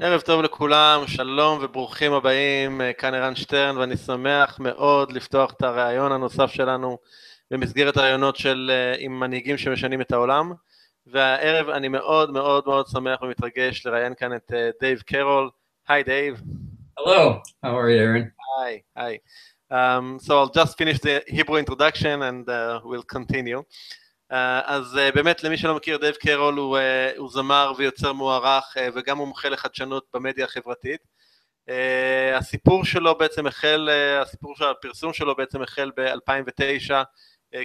ערב טוב לכולם, שלום וברוכים הבאים, כאן ערן שטרן, ואני שמח מאוד לפתוח את הרעיון הנוסף שלנו במסגרת הרעיונות עם מנהיגים שמשנים את העולם. והערב אני מאוד מאוד מאוד שמח ומתרגש לראיין כאן את דייב קרול. היי דייב. Hello, how are you, Aaron? Hi. So I'll just finish the Hebrew introduction and we'll continue. אז באמת למי שלא מכיר, דייב קרול הוא זמר ויוצר מוערך וגם מומחה לחדשנות במדיה החברתית. הסיפור של הפרסום שלו בעצם החל ב-2009,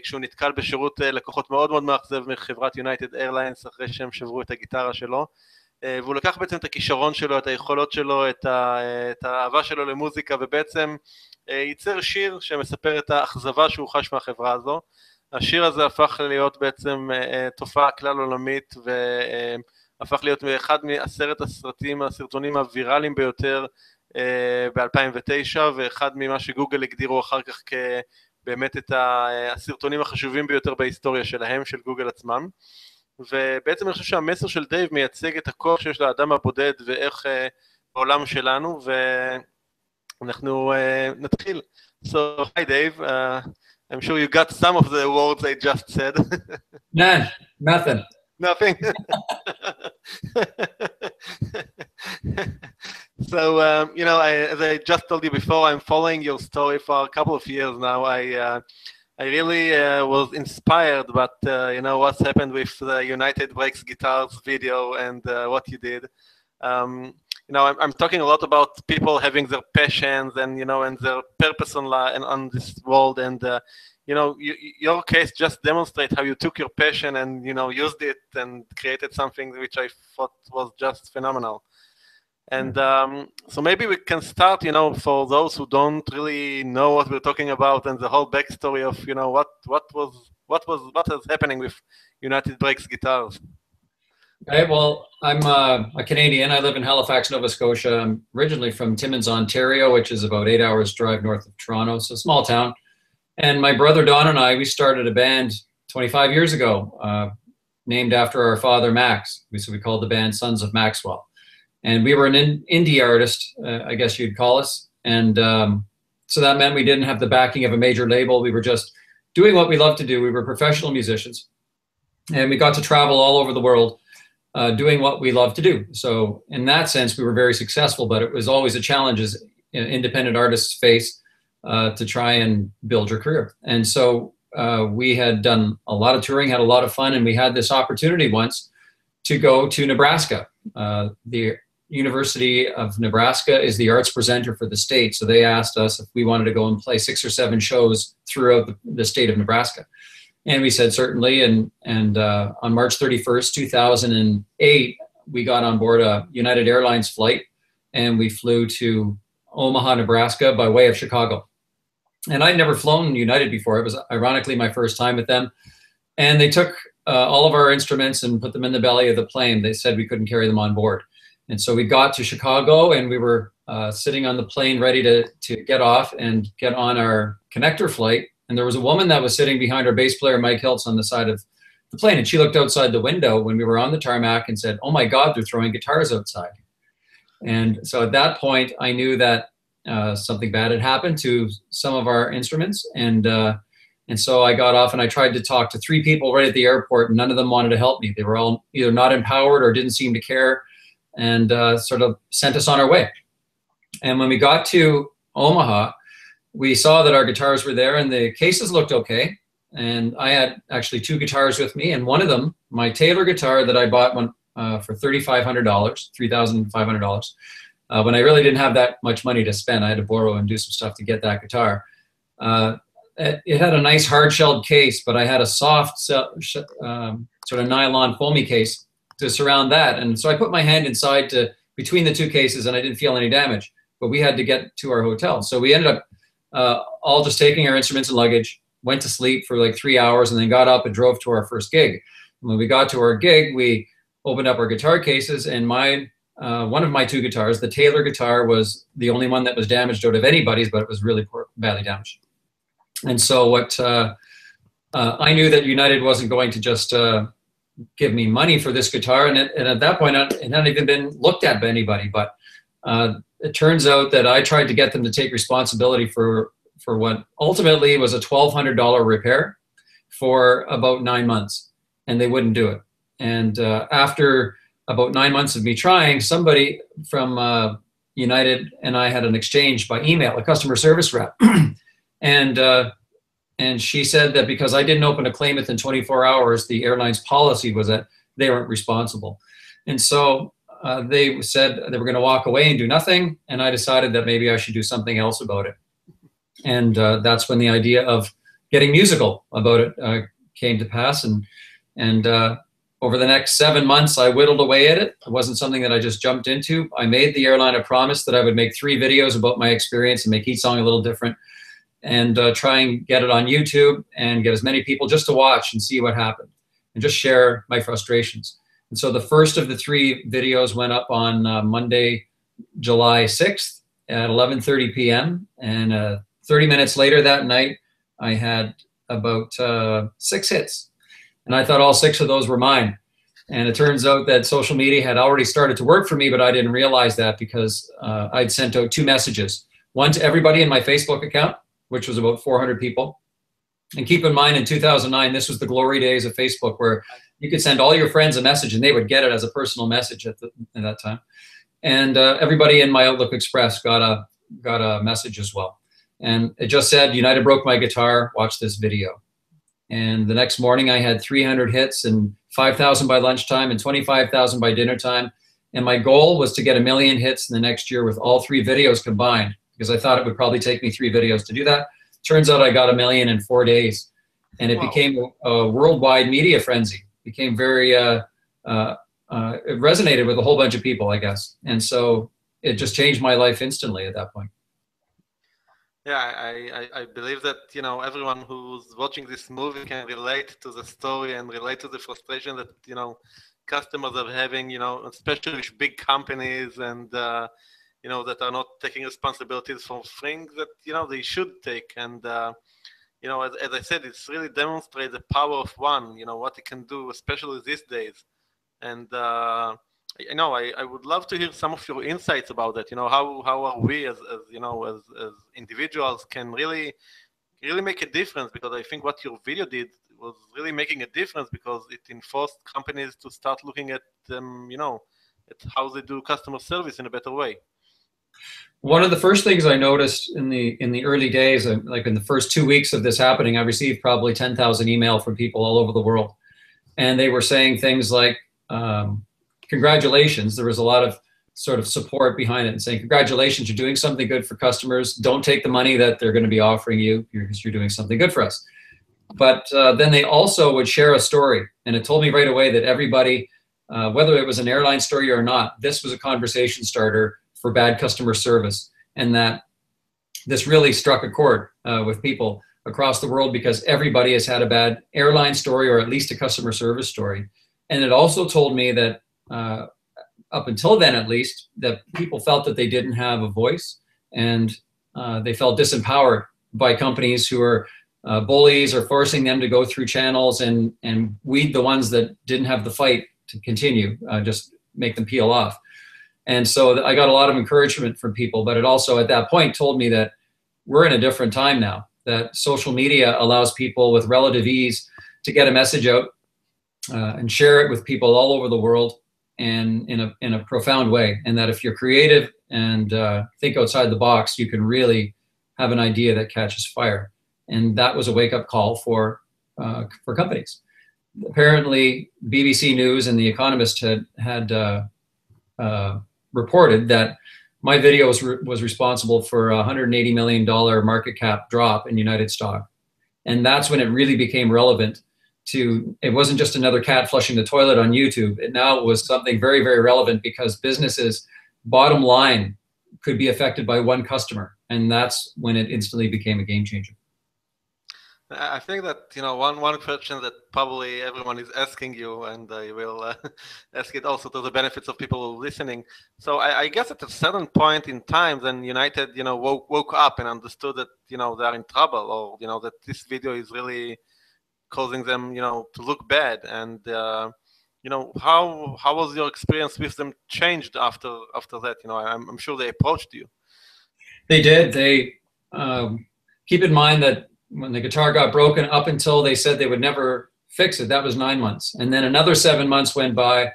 כשהוא נתקל בשירות לקוחות מאוד מאוד מאכזב מחברת יונייטד איירליינס אחרי שהם שברו את הגיטרה שלו, והוא לקח בעצם את הכישרון שלו, את היכולות שלו, את האהבה שלו למוזיקה, ובעצם ייצר שיר שמספר את האכזבה שהוא חש מהחברה הזו. השיר הזה הפך להיות בעצם תופעה כלל עולמית, והפך להיות אחד מעשרת הסרטונים הוויראליים ביותר ב-2009, ואחד ממה שגוגל הגדירו אחר כך כבאמת את הסרטונים החשובים ביותר בהיסטוריה שלהם, של גוגל עצמם. ובעצם אני חושב שהמסר של דייב מייצג את הכוח שיש לאדם הבודד ואיך בעולם שלנו, ואנחנו נתחיל. So, hi Dave. I'm sure you got some of the words I just said. None, nothing. Nothing. So, as I just told you before, I'm following your story for a couple of years now. I really was inspired, but what's happened with the United Breaks Guitars video and what you did. I'm talking a lot about people having their passions and and their purpose on this world, and your case just demonstrates how you took your passion and used it and created something which I thought was just phenomenal. And so maybe we can start, for those who don't really know what we're talking about and the whole backstory of what is happening with United Breaks Guitars. Okay, well, I'm a Canadian. I live in Halifax, Nova Scotia. I'm originally from Timmins, Ontario, which is about 8 hours drive north of Toronto, so a small town. And my brother Don and I, we started a band 25 years ago, named after our father Max. So we called the band Sons of Maxwell. And we were an indie artist, I guess you'd call us. And so that meant we didn't have the backing of a major label. We were just doing what we loved to do. We were professional musicians. And we got to travel all over the world doing what we love to do. So in that sense, we were very successful, but it was always a challenge as independent artists face to try and build your career. And so we had done a lot of touring, had a lot of fun, and we had this opportunity once to go to Nebraska. The University of Nebraska is the arts presenter for the state. So they asked us if we wanted to go and play 6 or 7 shows throughout the state of Nebraska. And we said certainly, and on March 31st, 2008, we got on board a United Airlines flight, and we flew to Omaha, Nebraska by way of Chicago. And I'd never flown United before. It was ironically my first time with them. And they took all of our instruments and put them in the belly of the plane. They said we couldn't carry them on board. And so we got to Chicago, and we were sitting on the plane ready to get off and get on our connector flight. And there was a woman that was sitting behind our bass player, Mike Hiltz, on the side of the plane. And she looked outside the window when we were on the tarmac and said, "Oh my God, they're throwing guitars outside." And so at that point, I knew that something bad had happened to some of our instruments. And so I got off and I tried to talk to 3 people right at the airport, and none of them wanted to help me. They were all either not empowered or didn't seem to care, and sort of sent us on our way. And when we got to Omaha, we saw that our guitars were there and the cases looked okay. And I had actually 2 guitars with me, and one of them, my Taylor guitar that I bought for $3,500, when I really didn't have that much money to spend. I had to borrow and do some stuff to get that guitar. It had a nice hard-shelled case, but I had a soft sort of nylon foamy case to surround that. And so I put my hand inside between the 2 cases, and I didn't feel any damage. But we had to get to our hotel. So we ended up all just taking our instruments and luggage, went to sleep for like 3 hours, and then got up and drove to our first gig. When we got to our gig, we opened up our guitar cases, and one of my 2 guitars, the Taylor guitar, was the only one that was damaged out of anybody's, but it was really badly damaged. And so I knew that United wasn't going to just give me money for this guitar. And at that point, it hadn't even been looked at by anybody. But it turns out that I tried to get them to take responsibility for what ultimately was a $1,200 repair for about 9 months, and they wouldn't do it. And after about 9 months of me trying, somebody from United and I had an exchange by email, a customer service rep, and she said that because I didn't open a claim within 24 hours, the airline's policy was that they weren't responsible. And so they said they were going to walk away and do nothing, and I decided that maybe I should do something else about it. And that's when the idea of getting musical about it came to pass. And over the next 7 months, I whittled away at it. It wasn't something that I just jumped into. I made the airline a promise that I would make 3 videos about my experience and make each song a little different, and try and get it on YouTube and get as many people just to watch and see what happened and just share my frustrations. And so the first of the 3 videos went up on Monday, July 6th at 11:30 p.m. And 30 minutes later that night, I had about 6 hits. And I thought all 6 of those were mine. And it turns out that social media had already started to work for me, but I didn't realize that because I'd sent out 2 messages. One to everybody in my Facebook account, which was about 400 people. And keep in mind, in 2009, this was the glory days of Facebook, where you could send all your friends a message and they would get it as a personal message at that time. And everybody in my Outlook Express got a message as well. And it just said, United broke my guitar, watch this video. And the next morning I had 300 hits and 5,000 by lunchtime and 25,000 by dinner time. And my goal was to get 1 million hits in the next year with all 3 videos combined, because I thought it would probably take me 3 videos to do that. Turns out I got 1 million in 4 days. And it became a worldwide media frenzy. It became very, it resonated with a whole bunch of people, I guess. And so it just changed my life instantly at that point. Yeah, I believe that, you know, everyone who's watching this movie can relate to the story and relate to the frustration that, you know, customers are having, you know, especially with big companies and, you know, that are not taking responsibilities for things that, you know, they should take. And, you know, as I said, it's really demonstrates the power of one, you know, what it can do, especially these days. And, you know, I would love to hear some of your insights about that. You know, how are we as you know, as individuals can really make a difference? Because I think what your video did was really making a difference, because it enforced companies to start looking at them, you know, at how they do customer service in a better way. One of the first things I noticed in the early days, like in the first 2 weeks of this happening, I received probably 10,000 email from people all over the world, and they were saying things like, congratulations. There was a lot of sort of support behind it and saying, congratulations, you're doing something good for customers. Don't take the money that they're going to be offering you because you're doing something good for us. But then they also would share a story. And it told me right away that everybody, whether it was an airline story or not, this was a conversation starter for bad customer service. And that this really struck a chord with people across the world, because everybody has had a bad airline story or at least a customer service story. And it also told me that up until then, at least, that people felt that they didn't have a voice, and they felt disempowered by companies who are bullies or forcing them to go through channels and weed the ones that didn't have the fight to continue, just make them peel off. And so I got a lot of encouragement from people, but it also at that point told me that we're in a different time now, that social media allows people with relative ease to get a message out and share it with people all over the world, and in a profound way. And that if you're creative and think outside the box, you can really have an idea that catches fire. And that was a wake-up call for companies. Apparently, BBC News and The Economist had reported that my video was responsible for a $180 million market cap drop in United stock. And that's when it really became relevant. It wasn't just another cat flushing the toilet on YouTube. It now was something very, very relevant, because businesses' bottom line could be affected by one customer. And that's when it instantly became a game changer. I think that, you know, one question that probably everyone is asking you, and I will ask it also to the benefits of people listening. So I guess at a certain point in time, then United, you know, woke up and understood that, you know, they're in trouble, or, you know, that this video is really causing them, you know, to look bad. And how was your experience with them changed after that? I'm sure they approached you. They did. They keep in mind that when the guitar got broken, up until they said they would never fix it, that was 9 months. And then another 7 months went by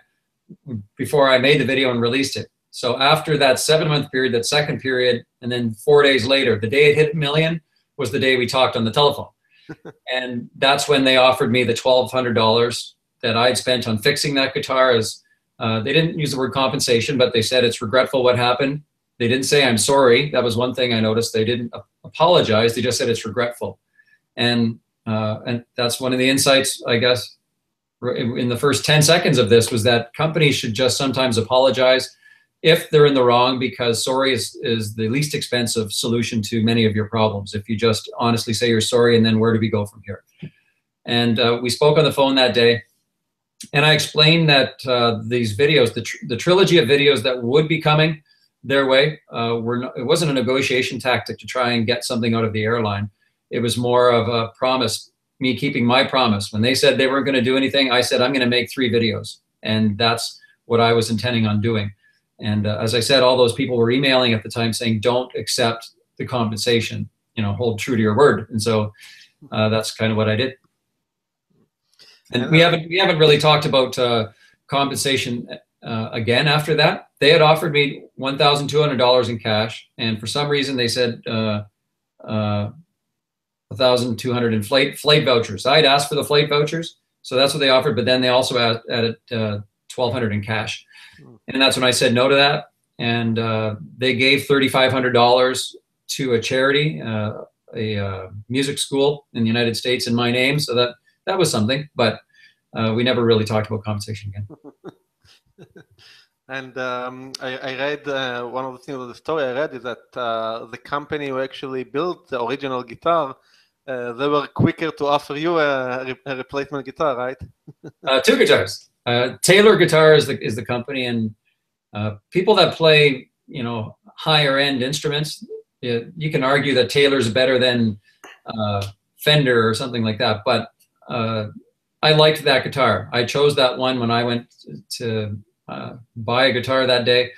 before I made the video and released it. So after that 7-month period, that second period, and then 4 days later, the day it hit 1 million was the day we talked on the telephone. And that's when they offered me the $1,200 that I'd spent on fixing that guitar. As they didn't use the word compensation, but they said it's regretful what happened. They didn't say I'm sorry. That was one thing I noticed. They didn't apologize. They just said it's regretful. And that's one of the insights, I guess, in the first 10 seconds of this, was that companies should just sometimes apologize if they're in the wrong, because sorry is the least expensive solution to many of your problems. If you just honestly say you're sorry, and then where do we go from here? And we spoke on the phone that day, and I explained that these videos, the trilogy of videos that would be coming their way, it wasn't a negotiation tactic to try and get something out of the airline. It was more of a promise, me keeping my promise. When they said they weren't going to do anything, I said, I'm going to make 3 videos. And that's what I was intending on doing. And as I said, all those people were emailing at the time saying, don't accept the compensation, hold true to your word. And so that's kind of what I did. And we haven't really talked about compensation again after that. They had offered me $1,200 in cash. And for some reason they said 1,200 in flight vouchers. I'd asked for the flight vouchers, so that's what they offered. But then they also added 1,200 in cash. And that's when I said no to that. And they gave $3,500 to a charity, a music school in the United States in my name. So that was something, but we never really talked about compensation again. And I read one of the things of the story I read is that the company who actually built the original guitar, they were quicker to offer you a replacement guitar, right? 2 guitars. Taylor Guitar is the company, and people that play, higher end instruments, you can argue that Taylor's better than Fender or something like that. But I liked that guitar. I chose that one when I went to buy a guitar that day.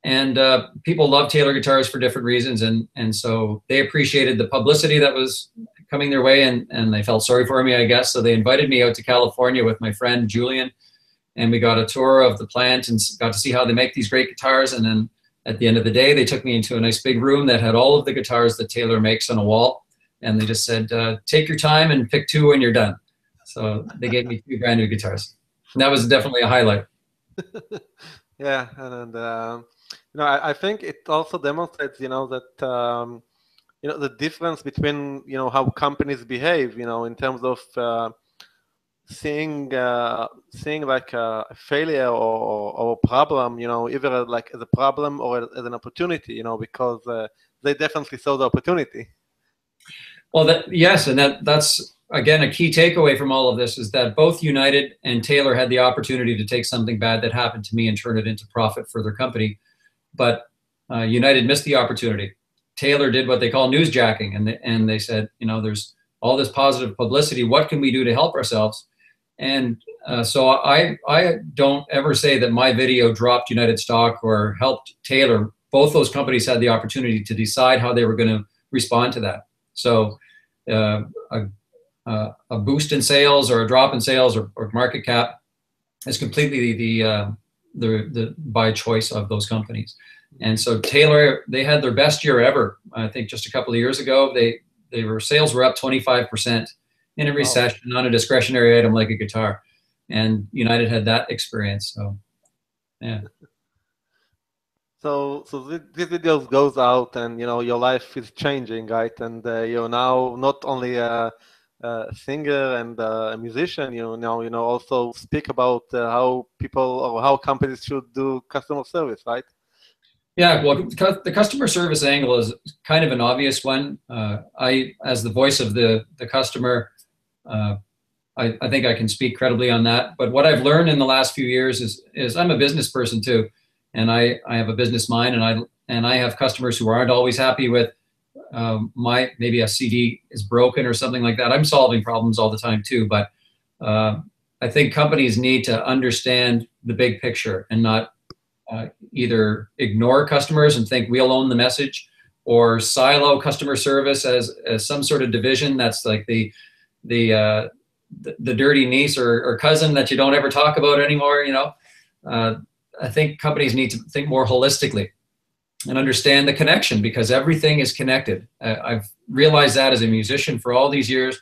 And people love Taylor guitars for different reasons. And so they appreciated the publicity that was coming their way, and they felt sorry for me, I guess. So they invited me out to California with my friend Julian, and we got a tour of the plant and got to see how they make these great guitars. And then at the end of the day, they took me into a nice big room that had all of the guitars that Taylor makes on a wall. And they just said, take your time and pick 2 when you're done. So they gave me 2 brand new guitars. And that was definitely a highlight. Yeah, and I think it also demonstrates, that the difference between how companies behave, in terms of seeing like a failure or a problem, either like as a problem or as an opportunity, because they definitely saw the opportunity. Well, yes, and that's again a key takeaway from all of this, is that both United and Taylor had the opportunity to take something bad that happened to me and turn it into profit for their company, but United missed the opportunity. Taylor did what they call newsjacking, and they said, there's all this positive publicity. What can we do to help ourselves? And so I don't ever say that my video dropped United stock or helped Taylor. Both those companies had the opportunity to decide how they were going to respond to that. So a boost in sales or a drop in sales or market cap is completely the by choice of those companies. And so Taylor, they had their best year ever. I think just a couple of years ago, sales were up 25% in a recession on a discretionary item like a guitar. And United had that experience. So, yeah. So this video goes out, and your life is changing, right? And you're now not only a singer and a musician. Also speak about how people or how companies should do customer service, right? Yeah, well, the customer service angle is kind of an obvious one. I, as the voice of the customer, I think I can speak credibly on that. But what I've learned in the last few years is I'm a business person too, and I have a business mind, and I have customers who aren't always happy with maybe a CD is broken or something like that. I'm solving problems all the time too, but I think companies need to understand the big picture and not either ignore customers and think we'll own the message, or silo customer service as some sort of division that's like the dirty niece or cousin that you don't ever talk about anymore. You know, I think companies need to think more holistically and understand the connection, because everything is connected. I've realized that as a musician for all these years.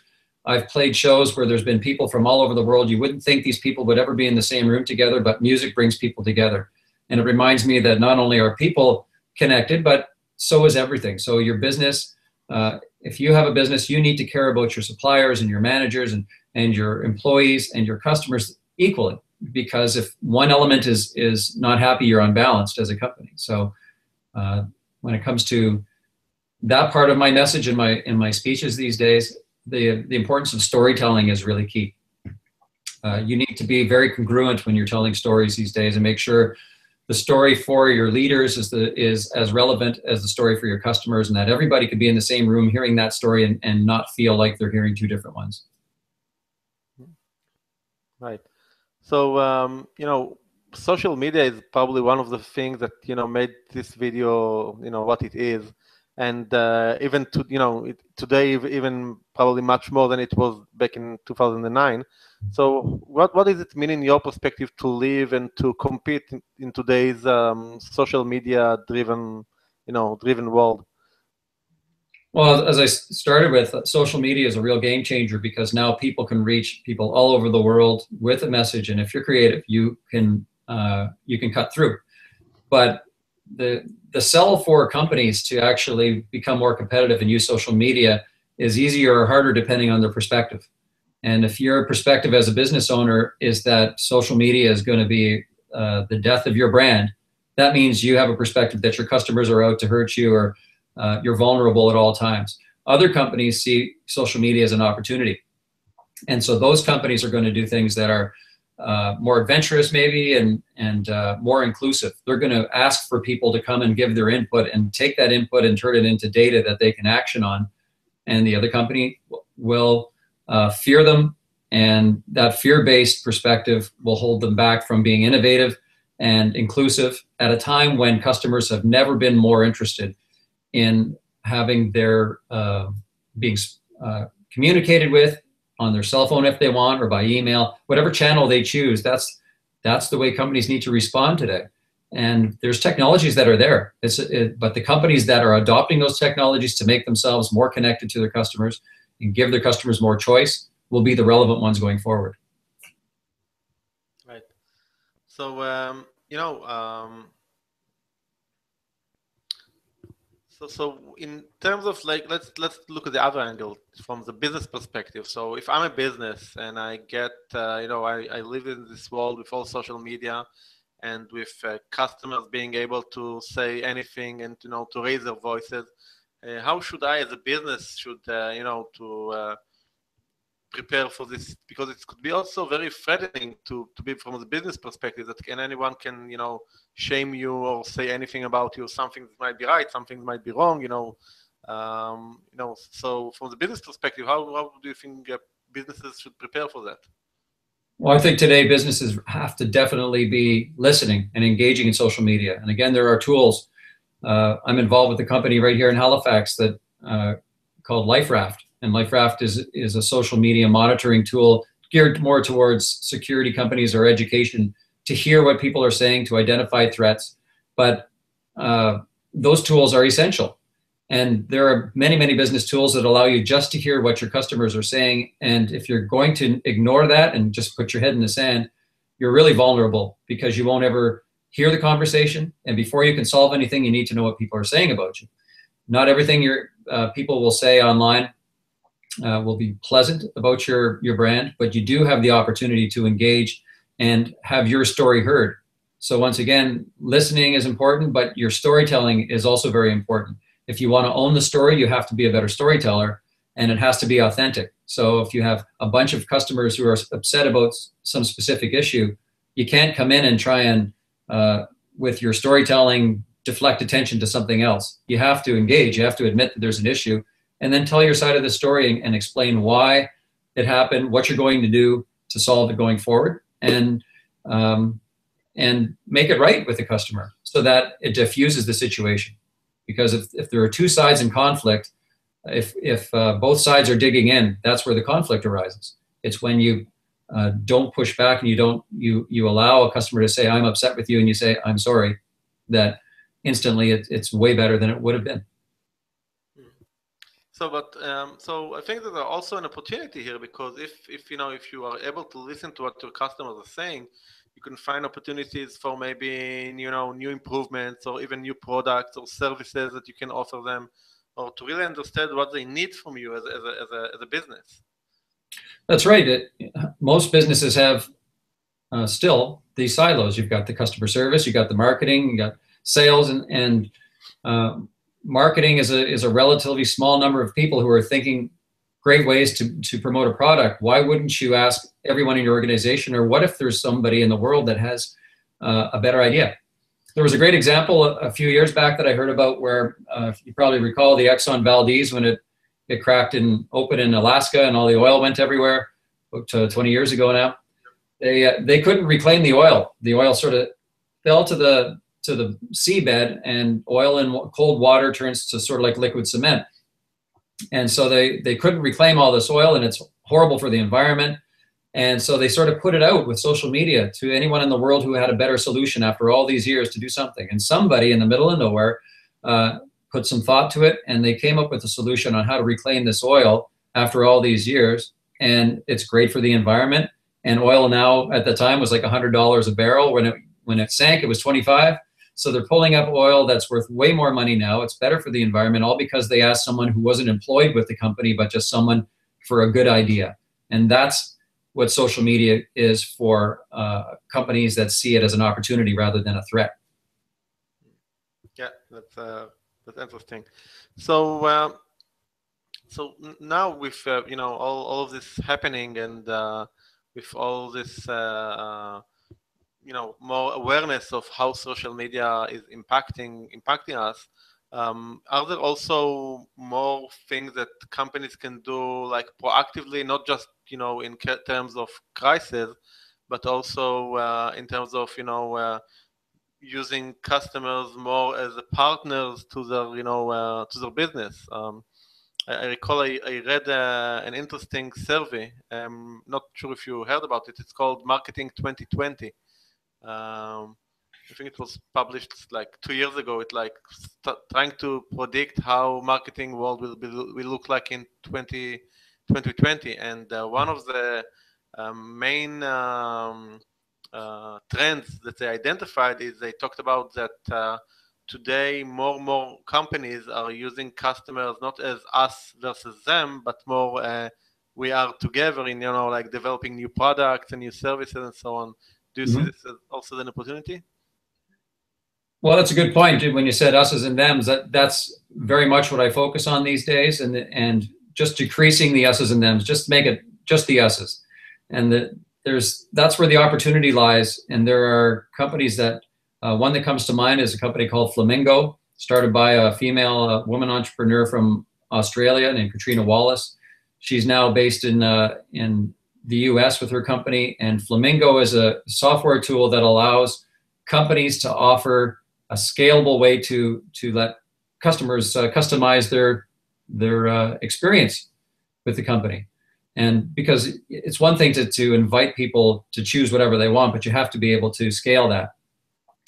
I've played shows where there's been people from all over the world. You wouldn't think these people would ever be in the same room together, but music brings people together. And it reminds me that not only are people connected, but so is everything. So your business, if you have a business, you need to care about your suppliers and your managers and your employees and your customers equally, because if one element is not happy, you're unbalanced as a company. So when it comes to that part of my message in my speeches these days, the importance of storytelling is really key. You need to be very congruent when you're telling stories these days, and make sure the story for your leaders is as relevant as the story for your customers, and that everybody could be in the same room hearing that story and not feel like they're hearing two different ones. Right. So, you know, social media is probably one of the things that, you know, made this video, you know, what it is. And even to, you know, today, even probably much more than it was back in 2009. So what does it mean in your perspective to live and to compete in today's social media driven world? Well, as I started with, social media is a real game changer, because now people can reach people all over the world with a message, and if you're creative, you can cut through. But the sell for companies to actually become more competitive and use social media is easier or harder depending on their perspective. And if your perspective as a business owner is that social media is going to be the death of your brand, that means you have a perspective that your customers are out to hurt you, or you're vulnerable at all times. Other companies see social media as an opportunity. And so those companies are going to do things that are more adventurous maybe and more inclusive. They're going to ask for people to come and give their input and take that input and turn it into data that they can action on. And the other company will fear them, and that fear-based perspective will hold them back from being innovative and inclusive at a time when customers have never been more interested in having their being communicated with on their cell phone if they want, or by email, whatever channel they choose. That's the way companies need to respond today. And there's technologies that are there. But the companies that are adopting those technologies to make themselves more connected to their customers and give their customers more choice will be the relevant ones going forward. Right. So, you know, so in terms of, like, let's look at the other angle from the business perspective. So if I'm a business and I get, you know, I live in this world with all social media and with customers being able to say anything and, you know, to raise their voices, how should I as a business you know, to prepare for this? Because it could be also very threatening to be from the business perspective, that anyone can, you know, shame you or say anything about you. Something might be right, something might be wrong, you know. You know, so from the business perspective, how do you think businesses should prepare for that? Well, I think today businesses have to definitely be listening and engaging in social media. And again, there are tools. I'm involved with a company right here in Halifax that called LifeRaft. And LifeRaft is a social media monitoring tool geared more towards security companies or education, to hear what people are saying, to identify threats. But those tools are essential. And there are many, many business tools that allow you just to hear what your customers are saying. And if you're going to ignore that and just put your head in the sand, you're really vulnerable, because you won't ever hear the conversation. And before you can solve anything, you need to know what people are saying about you. Not everything your people will say online will be pleasant about your brand, but you do have the opportunity to engage and have your story heard. So once again, listening is important, but your storytelling is also very important. If you want to own the story, you have to be a better storyteller, and it has to be authentic. So if you have a bunch of customers who are upset about some specific issue, you can't come in and try and, with your storytelling, deflect attention to something else. You have to engage. You have to admit that there's an issue, and then tell your side of the story and explain why it happened, what you're going to do, to solve it going forward, and make it right with the customer so that it diffuses the situation. Because if there are two sides in conflict, if both sides are digging in, that's where the conflict arises. It's when you don't push back and you allow a customer to say, I'm upset with you, and you say, I'm sorry, that instantly it's way better than it would have been. So, so I think that there's also an opportunity here, because if you are able to listen to what your customers are saying, you can find opportunities for maybe new improvements, or even new products or services that you can offer them, or to really understand what they need from you as a business. That's right. Most businesses have still these silos. You've got the customer service, you've got the marketing, you got sales, and marketing is a relatively small number of people who are thinking great ways to promote a product. Why wouldn't you ask everyone in your organization, or what if there's somebody in the world that has a better idea? There was a great example a few years back that I heard about where you probably recall the Exxon Valdez when it cracked open in Alaska and all the oil went everywhere, about 20 years ago now. They couldn't reclaim the oil. The oil sort of fell to the seabed, and oil in cold water turns to sort of like liquid cement. And so they couldn't reclaim all this oil, and it's horrible for the environment. And so they sort of put it out with social media to anyone in the world who had a better solution after all these years to do something. And somebody in the middle of nowhere put some thought to it, and they came up with a solution on how to reclaim this oil after all these years. And it's great for the environment. And oil now at the time was like $100 a barrel. When it sank, it was 25. So they're pulling up oil that's worth way more money now. It's better for the environment, all because they asked someone who wasn't employed with the company, but just someone for a good idea. And that's what social media is for companies that see it as an opportunity rather than a threat. Yeah, that's interesting. So so now with all of this happening, and with all this more awareness of how social media is impacting us, are there also more things that companies can do, like proactively, not just in terms of crisis, but also in terms of using customers more as partners to their business? I recall I read an interesting survey. Not sure if you heard about it. It's called Marketing 2020. I think it was published like 2 years ago. It's like trying to predict how marketing world will look like in 2020. And one of the main trends that they identified is they talked about that today more and more companies are using customers not as us versus them, but more we are together in like developing new products and new services and so on. Do you see this as also an opportunity? Well, that's a good point. When you said us as in them, that's very much what I focus on these days, and just decreasing the us's and them's, just make it just the us's. And that's where the opportunity lies. And there are companies that, one that comes to mind is a company called Flamingo, started by a female woman entrepreneur from Australia named Katrina Wallace. She's now based in the US with her company, and Flamingo is a software tool that allows companies to offer a scalable way to let customers customize their experience with the company. And because it's one thing to invite people to choose whatever they want, but you have to be able to scale that.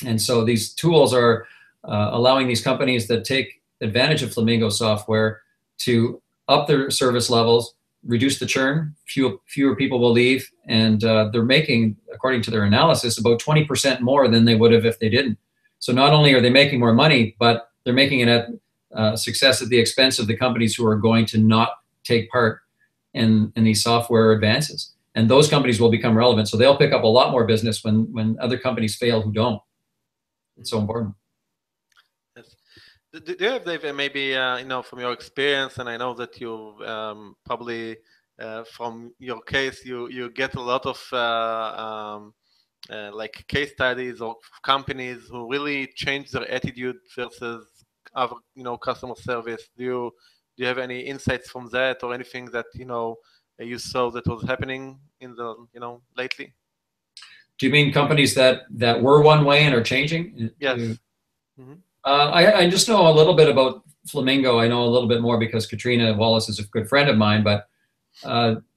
And so these tools are allowing these companies that take advantage of Flamingo software to up their service levels, reduce the churn, fewer people will leave, and they're making, according to their analysis, about 20% more than they would have if they didn't. So not only are they making more money, but they're making it at success at the expense of the companies who are going to not take part in these software advances. And those companies will become relevant. So they'll pick up a lot more business when other companies fail who don't. It's so important. Yes. Do you have, Dave, maybe, from your experience, and I know that you probably, from your case, you get a lot of like case studies of companies who really change their attitude versus other, customer service. Do you have any insights from that, or anything that, you saw that was happening in the, lately? Do you mean companies that were one way and are changing? Yes. Mm-hmm. I just know a little bit about Flamingo. I know a little bit more because Katrina Wallace is a good friend of mine, but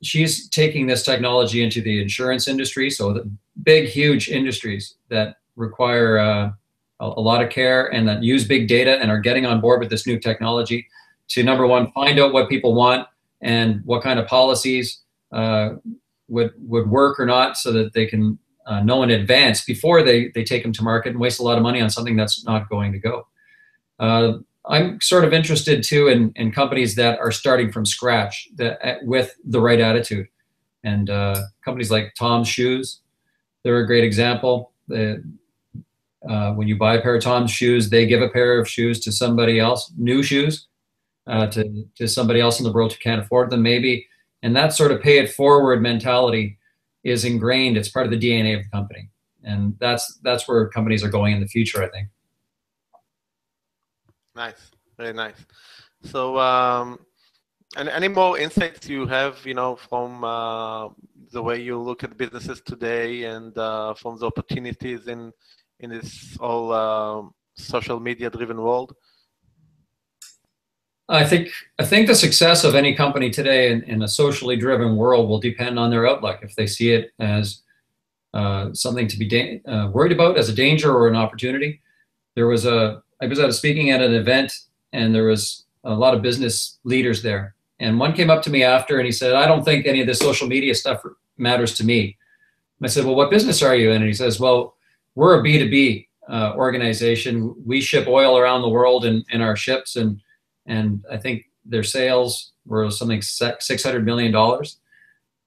she's taking this technology into the insurance industry. So the big, huge industries that require a lot of care and that use big data and are getting on board with this new technology to, number one, find out what people want and what kind of policies would work or not, so that they can know in advance before they take them to market and waste a lot of money on something that's not going to go. I'm sort of interested too in companies that are starting from scratch with the right attitude. And companies like Tom's Shoes, they're a great example. When you buy a pair of Tom's shoes, they give a pair of shoes to somebody else, new shoes, to somebody else in the world who can't afford them maybe. And that sort of pay it forward mentality is ingrained. It's part of the DNA of the company. And that's where companies are going in the future, I think. Nice, very nice. So, and any more insights you have, from the way you look at businesses today, and from the opportunities in this all social media driven world? I think the success of any company today in a socially driven world will depend on their outlook. If they see it as something to be worried about, as a danger or an opportunity. I was speaking at an event, and there was a lot of business leaders there. And one came up to me after, and he said, "I don't think any of this social media stuff matters to me." And I said, "Well, what business are you in?" And he says, "Well, we're a B2B organization. We ship oil around the world in our ships, and I think their sales were something $600 million.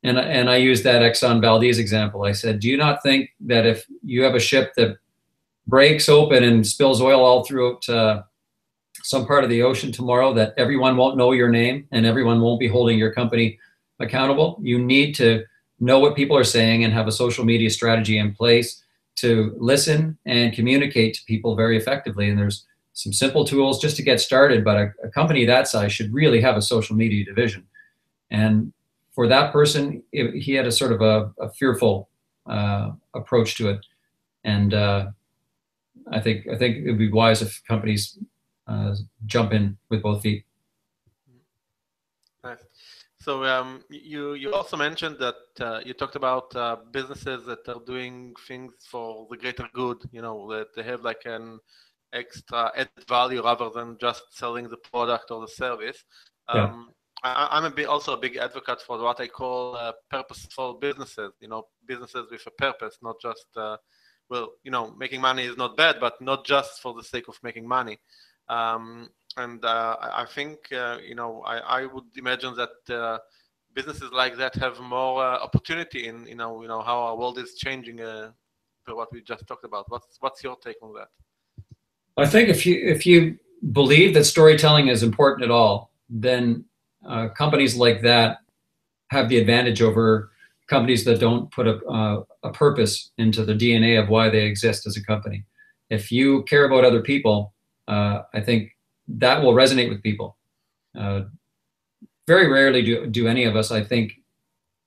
And I used that Exxon Valdez example. I said, "Do you not think that if you have a ship that breaks open and spills oil all throughout some part of the ocean tomorrow, that everyone won't know your name and everyone won't be holding your company accountable? You need to know what people are saying and have a social media strategy in place to listen and communicate to people very effectively." And there's some simple tools just to get started, but a company that size should really have a social media division. And for that person, he had a sort of a fearful approach to it. And I think it would be wise if companies jump in with both feet. Nice. So you also mentioned that you talked about businesses that are doing things for the greater good, that they have like an extra added value rather than just selling the product or the service. Yeah. I'm also a big advocate for what I call purposeful businesses, businesses with a purpose, not just, making money is not bad, but not just for the sake of making money. I think, I would imagine that businesses like that have more opportunity in, how our world is changing for what we just talked about. What's your take on that? I think if you believe that storytelling is important at all, then companies like that have the advantage over companies that don't put a purpose into the DNA of why they exist as a company. If you care about other people, I think that will resonate with people. Very rarely do any of us, I think,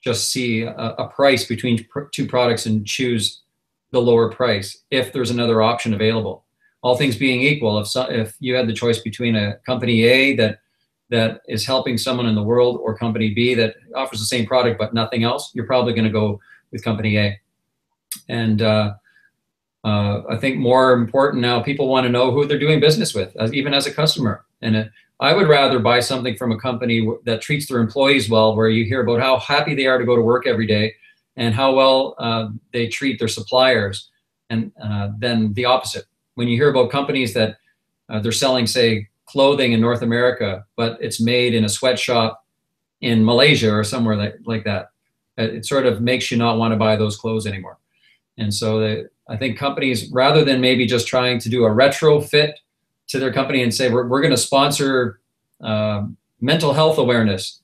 just see a price between two products and choose the lower price if there's another option available. All things being equal, if you had the choice between a company A that is helping someone in the world or company B that offers the same product but nothing else, you're probably going to go with company A. And I think more important now, people want to know who they're doing business with, even as a customer. And I would rather buy something from a company that treats their employees well, where you hear about how happy they are to go to work every day and how well they treat their suppliers, and then the opposite. When you hear about companies that they're selling, say, clothing in North America, but it's made in a sweatshop in Malaysia or somewhere like that, it sort of makes you not want to buy those clothes anymore. And so I think companies, rather than maybe just trying to do a retrofit to their company and say, we're going to sponsor mental health awareness,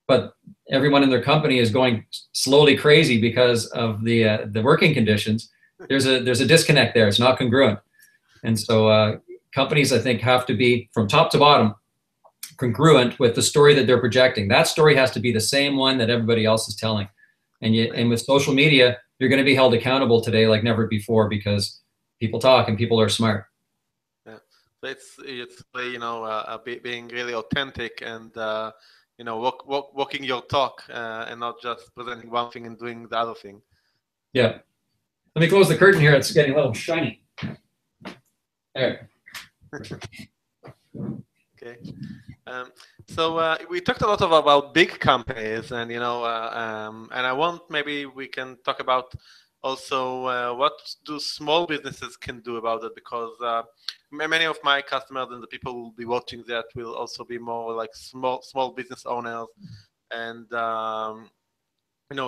but everyone in their company is going slowly crazy because of the working conditions, there's a disconnect there. It's not congruent. And so companies, I think, have to be, from top to bottom, congruent with the story that they're projecting. That story has to be the same one that everybody else is telling. And with social media, you're going to be held accountable today like never before, because people talk and people are smart. Yeah, so it's being really authentic and walking your talk and not just presenting one thing and doing the other thing. Yeah. Let me close the curtain here. It's getting a little shiny. There. Okay. So we talked a lot about big companies, and and I want, maybe we can talk about also what do small businesses can do about it, because many of my customers and the people who will be watching that will also be more like small business owners, and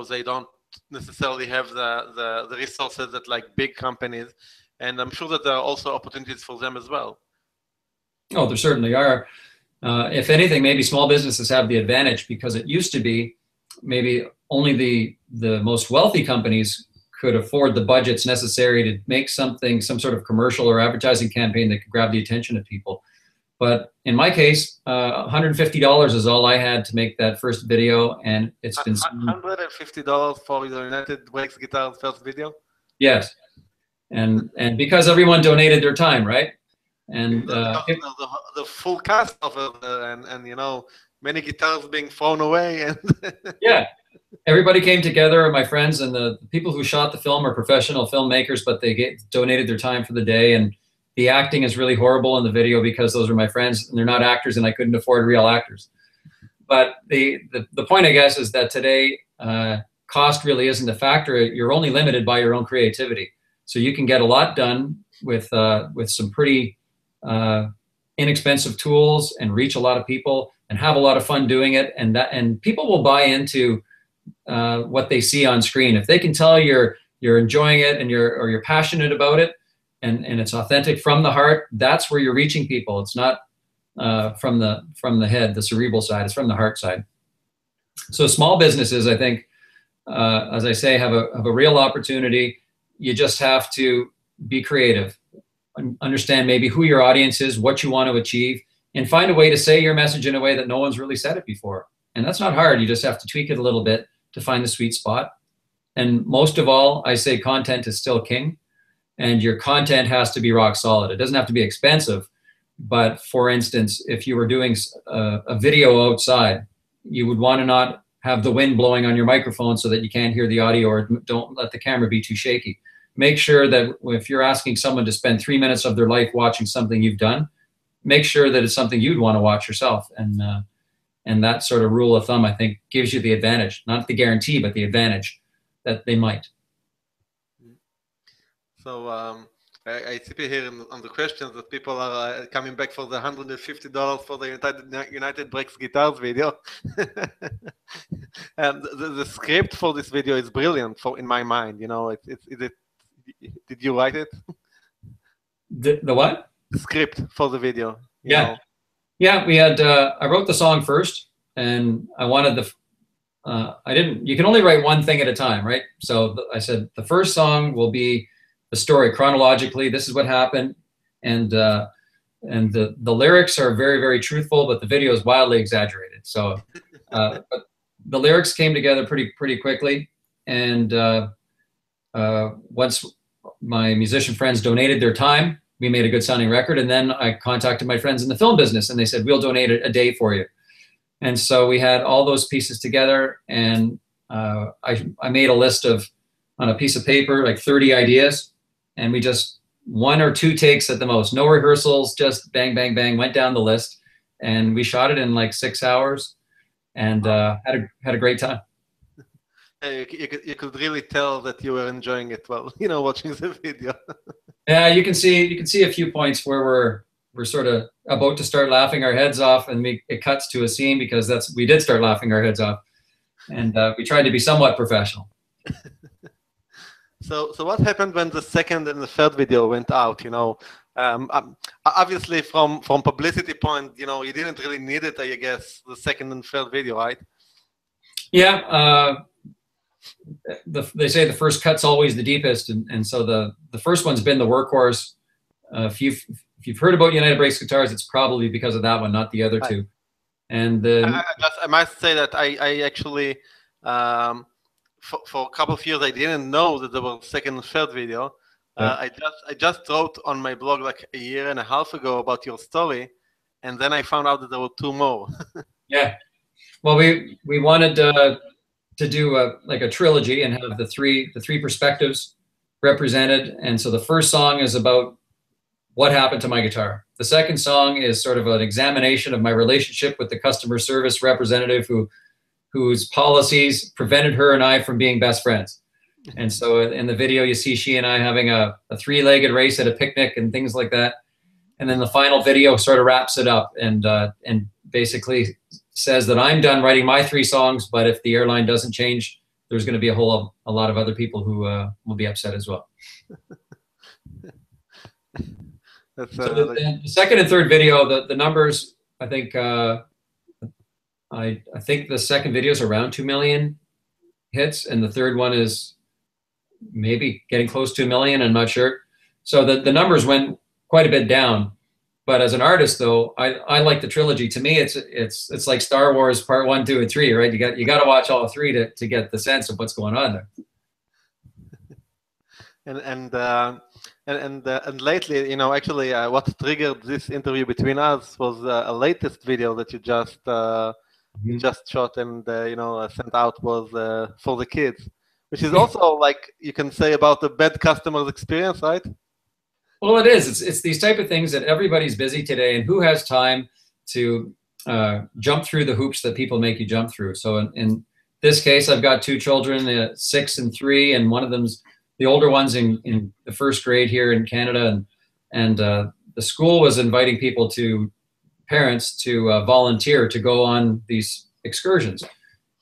they don't necessarily have the resources that like big companies, and I'm sure that there are also opportunities for them as well. Oh, there certainly are. If anything, maybe small businesses have the advantage, because it used to be maybe only the most wealthy companies could afford the budgets necessary to make some sort of commercial or advertising campaign that could grab the attention of people. But in my case, $150 is all I had to make that first video, and it's been $150 for the United Breaks Guitars first video. Yes, and because everyone donated their time, right? And the full cast of it, and many guitars being thrown away, and yeah, everybody came together. My friends and the people who shot the film are professional filmmakers, but they donated their time for the day. And the acting is really horrible in the video because those are my friends and they're not actors, and I couldn't afford real actors. But the point, I guess, is that today cost really isn't a factor. You're only limited by your own creativity, so you can get a lot done with some pretty inexpensive tools and reach a lot of people and have a lot of fun doing it, and people will buy into what they see on screen. If they can tell you're enjoying it and you're passionate about it, and it's authentic from the heart, that's where you're reaching people. It's not from the head, the cerebral side. It's from the heart side. So small businesses, I think, as I say, have a real opportunity. You just have to be creative. Understand maybe who your audience is, what you want to achieve, and find a way to say your message in a way that no one's really said it before. And that's not hard. You just have to tweak it a little bit to find the sweet spot. And most of all, I say content is still king, and your content has to be rock solid. It doesn't have to be expensive, but for instance, if you were doing a video outside, you would want to not have the wind blowing on your microphone so that you can't hear the audio, or don't let the camera be too shaky. Make sure that if you're asking someone to spend 3 minutes of their life watching something you've done, make sure that it's something you'd want to watch yourself. And that sort of rule of thumb, I think, gives you the advantage, not the guarantee, but the advantage that they might. So I see here on the questions that people are coming back for the $150 for the United Breaks Guitars video. And the script for this video is brilliant in my mind. Did you write it? The what? The script for the video. Yeah. Yeah, we had, I wrote the song first, and I wanted you can only write one thing at a time, right? So I said, the first song will be the story chronologically. This is what happened. And the lyrics are very, very truthful, but the video is wildly exaggerated. So but the lyrics came together pretty quickly. And once my musician friends donated their time, we made a good sounding record. And then I contacted my friends in the film business, and they said, we'll donate a day for you. And so we had all those pieces together, and I made a list on a piece of paper, like 30 ideas, and we just 1 or 2 takes at the most, no rehearsals, just bang, bang, bang, went down the list, and we shot it in like 6 hours, and had a great time. You could really tell that you were enjoying it while watching the video. Yeah, you can see a few points where we're sort of about to start laughing our heads off, and it cuts to a scene, because we did start laughing our heads off, and we tried to be somewhat professional. So what happened when the second and the third video went out? Obviously from publicity point, you didn't really need it, I guess, the second and third video, right? Yeah. They say the first cut's always the deepest, and so the first one's been the workhorse. If you've heard about United Breaks Guitars, it's probably because of that one, not the other two. And I must say that I actually, for a couple of years, I didn't know that there was a second and third video. I just wrote on my blog like a year and a half ago about your story, and then I found out that there were two more. Yeah. Well, we wanted to do like a trilogy and have the three perspectives represented. And so the first song is about what happened to my guitar. The second song is sort of an examination of my relationship with the customer service representative whose policies prevented her and I from being best friends. And so in the video, you see she and I having a three-legged race at a picnic and things like that. And then the final video sort of wraps it up and basically says that I'm done writing my three songs, but if the airline doesn't change, there's going to be a lot of other people who will be upset as well. So the second and third video, the numbers, I think I think the second video is around 2 million hits, and the third one is maybe getting close to 1 million. I'm not sure. So the numbers went quite a bit down. But as an artist, though, I like the trilogy. To me, it's like Star Wars Part 1, 2, and 3, right? You got to watch all three to get the sense of what's going on there. And lately, actually, what triggered this interview between us was a latest video that you just shot and sent out was for the kids, which is also like you can say about the bad customer's experience, right? Well, it is. It's these type of things that everybody's busy today, and who has time to jump through the hoops that people make you jump through? So in this case, I've got two children, 6 and 3, and one of them's the older one's in the first grade here in Canada, and the school was inviting parents to volunteer to go on these excursions,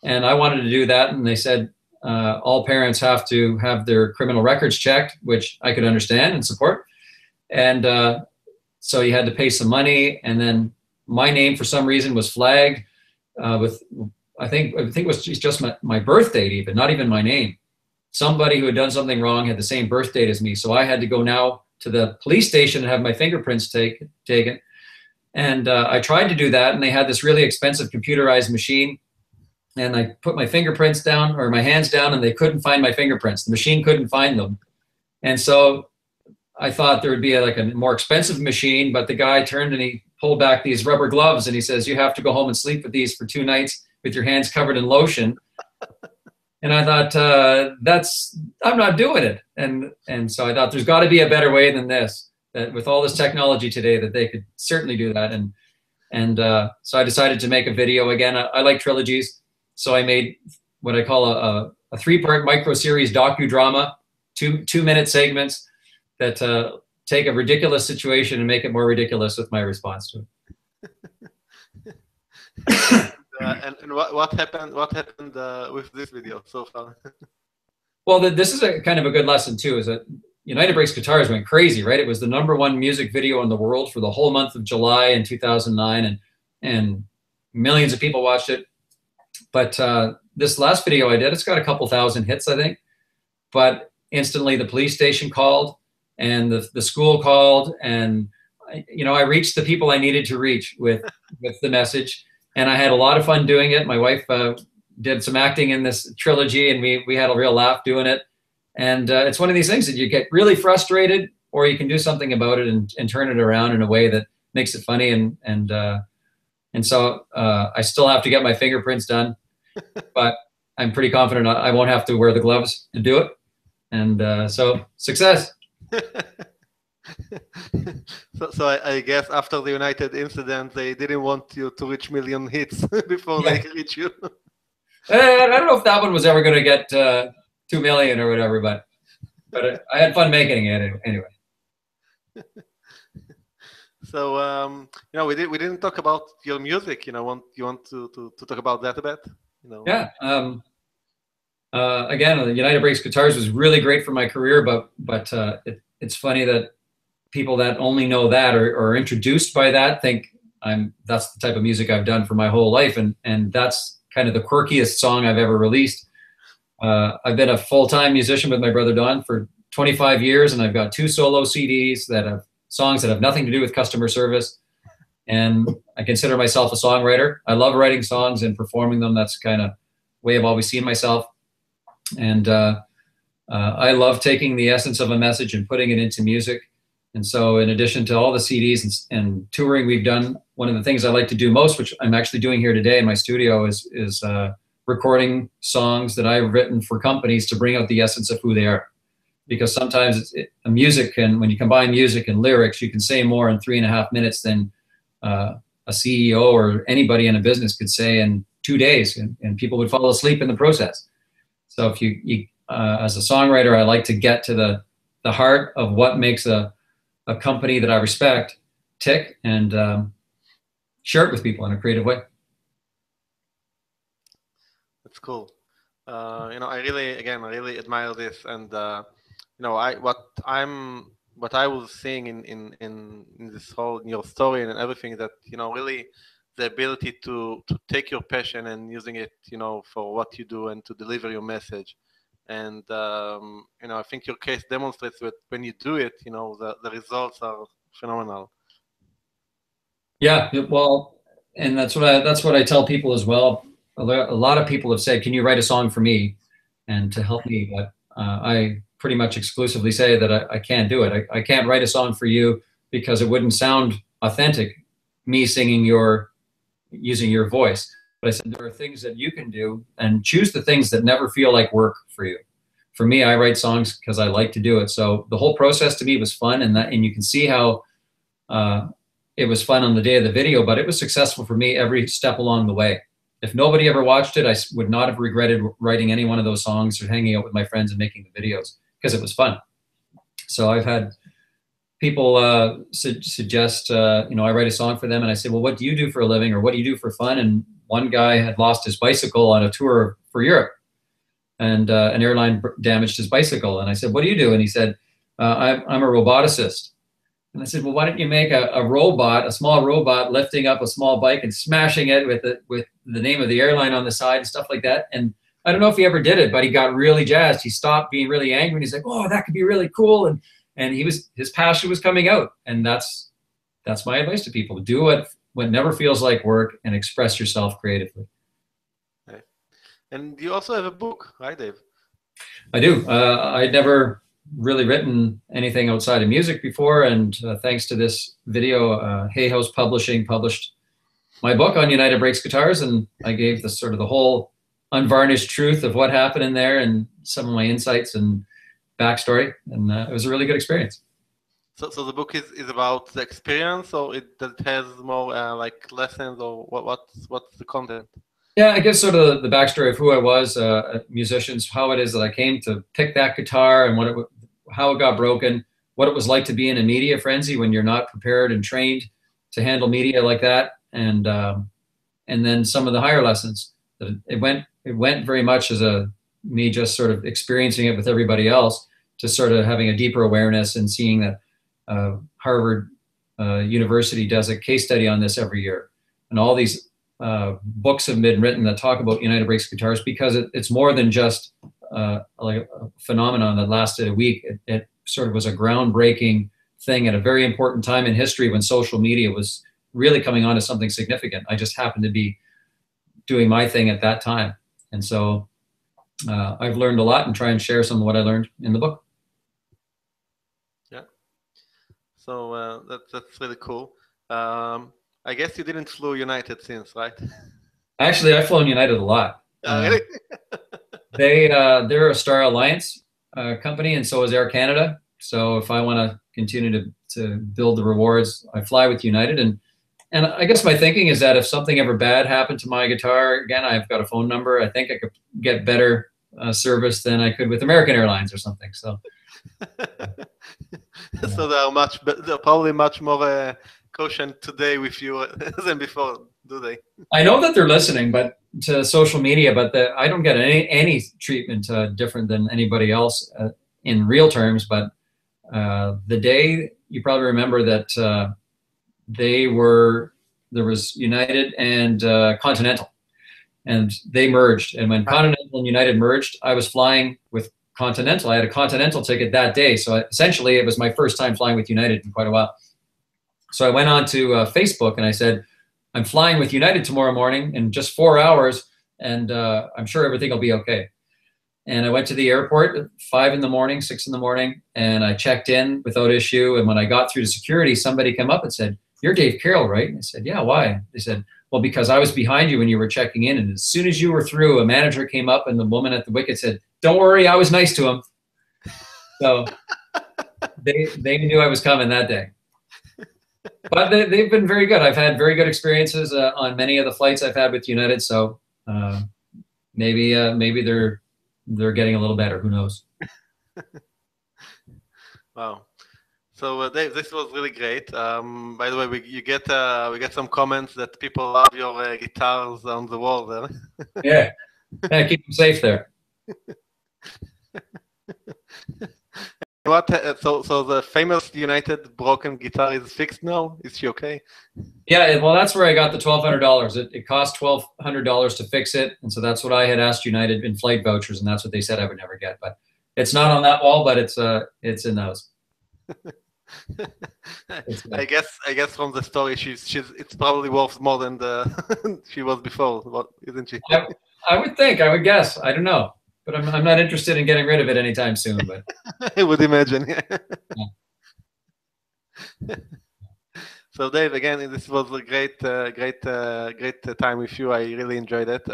and I wanted to do that, and they said all parents have to have their criminal records checked, which I could understand and support. And so you had to pay some money, and then my name for some reason was flagged with I think it was just my birth date, even not even my name. Somebody who had done something wrong had the same birth date as me, so I had to go now to the police station and have my fingerprints taken. And I tried to do that, and they had this really expensive computerized machine, and I put my fingerprints down or my hands down, and they couldn't find my fingerprints. The machine couldn't find them, and so I thought there would be like a more expensive machine, but the guy turned and he pulled back these rubber gloves and he says, you have to go home and sleep with these for 2 nights with your hands covered in lotion. And I thought, I'm not doing it. And so I thought there's got to be a better way than this, that with all this technology today that they could certainly do that. And so I decided to make a video. Again, I like trilogies. So I made what I call a 3-part micro series docudrama, 2-minute segments that take a ridiculous situation and make it more ridiculous with my response to it. And what happened? What happened with this video so far? Well, this is a kind of a good lesson too. Is that United Breaks Guitars went crazy, right? It was the #1 music video in the world for the whole month of July in 2009, and millions of people watched it. But this last video I did, it's got a couple thousand hits, I think. But instantly the police station called. And the school called, and I reached the people I needed to reach with the message, and I had a lot of fun doing it. My wife did some acting in this trilogy, and we had a real laugh doing it. And it's one of these things that you get really frustrated, or you can do something about it and turn it around in a way that makes it funny. And so I still have to get my fingerprints done, but I'm pretty confident I won't have to wear the gloves to do it. And so success. So I guess after the United incident, they didn't want you to reach 1 million hits before they reach you. I don't know if that one was ever going to get 2 million or whatever, but I had fun making it anyway. So we didn't talk about your music. You want to talk about that a bit? Yeah. Again, United Breaks Guitars was really great for my career, but it's funny that people that only know that or are introduced by that think that's the type of music I've done for my whole life, and that's kind of the quirkiest song I've ever released. I've been a full-time musician with my brother Don for 25 years, and I've got 2 solo CDs that have songs that have nothing to do with customer service. And I consider myself a songwriter. I love writing songs and performing them. That's kind of way I've always seen myself. And I love taking the essence of a message and putting it into music. And so in addition to all the CDs and touring we've done, one of the things I like to do most, which I'm actually doing here today in my studio, is recording songs that I've written for companies to bring out the essence of who they are. Because sometimes when you combine music and lyrics, you can say more in 3.5 minutes than a CEO or anybody in a business could say in 2 days, and people would fall asleep in the process. So if you as a songwriter, I like to get to the heart of what makes a company that I respect tick and share it with people in a creative way. That's cool. I really admire this, and what I was seeing in this whole in your story and everything, that really the ability to take your passion and using it for what you do and to deliver your message. And I think your case demonstrates that when you do it, the results are phenomenal. Yeah, well, and that's what I tell people as well. A lot of people have said, "Can you write a song for me and to help me?" But I pretty much exclusively say that I can't do it. I can't write a song for you because it wouldn't sound authentic, me singing using your voice. But I said, there are things that you can do, and choose the things that never feel like work for you. For me, I write songs because I like to do it. So the whole process to me was fun, and you can see how it was fun on the day of the video, but it was successful for me every step along the way. If nobody ever watched it, I would not have regretted writing any one of those songs or hanging out with my friends and making the videos, because it was fun. So I've had people suggest, I write a song for them, and I say, well, what do you do for a living, or what do you do for fun? And one guy had lost his bicycle on a tour for Europe, and an airline damaged his bicycle. And I said, what do you do? And he said, I'm a roboticist. And I said, well, why don't you make a small robot lifting up a small bike and smashing it with the name of the airline on the side and stuff like that. And I don't know if he ever did it, but he got really jazzed. He stopped being really angry, and he's like, oh, that could be really cool. And his passion was coming out. And that's my advice to people. Do what never feels like work and express yourself creatively. Okay. And you also have a book, right, Dave? I do. I'd never really written anything outside of music before, and thanks to this video, Hay House Publishing published my book on United Brakes guitars, and I gave the whole unvarnished truth of what happened in there and some of my insights and backstory, and it was a really good experience. So the book is about the experience, or it has more like lessons, or what's the content? Yeah, I guess sort of the backstory of who I was, musicians, how it is that I came to pick that guitar, and how it got broken, what it was like to be in a media frenzy when you're not prepared and trained to handle media like that, and then some of the higher lessons. It went very much as me just sort of experiencing it with everybody else, to sort of having a deeper awareness and seeing that Harvard University does a case study on this every year, and all these books have been written that talk about United Brakes guitars, because it's more than just like a phenomenon that lasted a week. It sort of was a groundbreaking thing at a very important time in history when social media was really coming on to something significant. I just happened to be doing my thing at that time. And so I've learned a lot, and try and share some of what I learned in the book. Yeah. So that's really cool. I guess you didn't flew United since, right? Actually, I've flown United a lot. Really? They're a Star Alliance company, and so is Air Canada. So if I want to continue to build the rewards, I fly with United. And I guess my thinking is that if something ever bad happened to my guitar, again, I've got a phone number. I think I could get better service than I could with American Airlines or something. So, so they're probably much more cautious today with you than before, do they? I know that they're listening, but to social media, but I don't get any treatment different than anybody else in real terms. But the day, you probably remember that there was United and Continental, and they merged. And when Continental and United merged, I was flying with Continental. I had a Continental ticket that day. So essentially it was my first time flying with United in quite a while. So I went on to Facebook and I said, I'm flying with United tomorrow morning in just 4 hours, and I'm sure everything will be okay. And I went to the airport at 5 in the morning, 6 in the morning, and I checked in without issue. And when I got through to security, somebody came up and said, "You're Dave Carroll, right?" And I said, "Yeah, why?" They said, "Well, because I was behind you when you were checking in. And as soon as you were through, a manager came up and the woman at the wicket said, 'Don't worry, I was nice to him.'" So they knew I was coming that day. But they've been very good. I've had very good experiences on many of the flights I've had with United. So maybe they're getting a little better. Who knows? Wow. So Dave, this was really great. By the way, we get some comments that people love your guitars on the wall there. Yeah, keep them safe there. What? So the famous United broken guitar is fixed now. Is she okay? Yeah, well, that's where I got the $1,200. It cost $1,200 to fix it, and so that's what I had asked United in flight vouchers, and that's what they said I would never get. But it's not on that wall, but it's in those. I guess from the story, it's probably worth more than the she was before, isn't she? I would think. I would guess. I don't know, but I'm not interested in getting rid of it anytime soon. But I would imagine. Yeah. Yeah. So Dave, again, this was a great time with you. I really enjoyed it.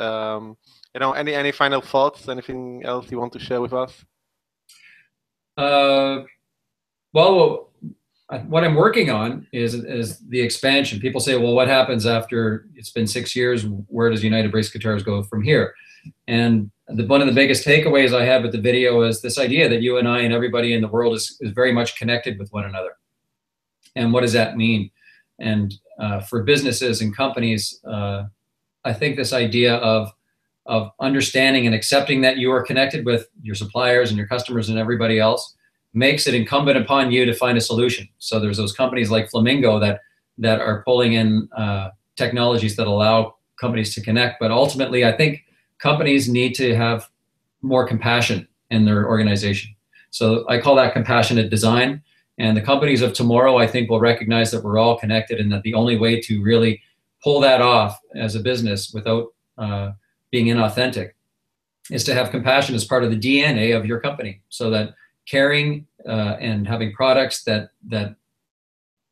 Any final thoughts? Anything else you want to share with us? Well, what I'm working on is the expansion. People say, well, what happens after it's been 6 years? Where does United Brace Guitars go from here? And one of the biggest takeaways I had with the video is this idea that you and I and everybody in the world is very much connected with one another. And what does that mean? And for businesses and companies, I think this idea of understanding and accepting that you are connected with your suppliers and your customers and everybody else makes it incumbent upon you to find a solution. So there's those companies like Flamingo that are pulling in technologies that allow companies to connect. But ultimately, I think companies need to have more compassion in their organization. So I call that compassionate design. And the companies of tomorrow, I think, will recognize that we're all connected and that the only way to really pull that off as a business without being inauthentic is to have compassion as part of the DNA of your company, so that caring and having products that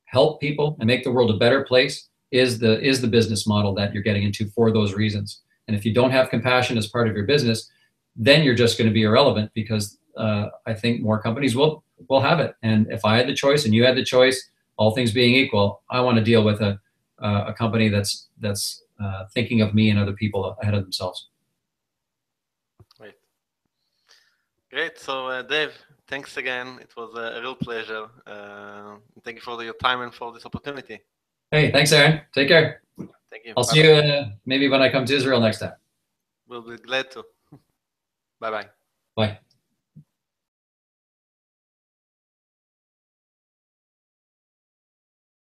help people and make the world a better place is the business model that you're getting into for those reasons. And if you don't have compassion as part of your business, then you're just going to be irrelevant, because I think more companies will have it. And if I had the choice and you had the choice, all things being equal, I want to deal with a company that's thinking of me and other people ahead of themselves. Great. So Dave, thanks again. It was a real pleasure. Thank you for your time and for this opportunity. Hey, thanks, Eran. Take care. Thank you. I'll see you maybe when I come to Israel next time. We'll be glad to. Bye-bye. Bye.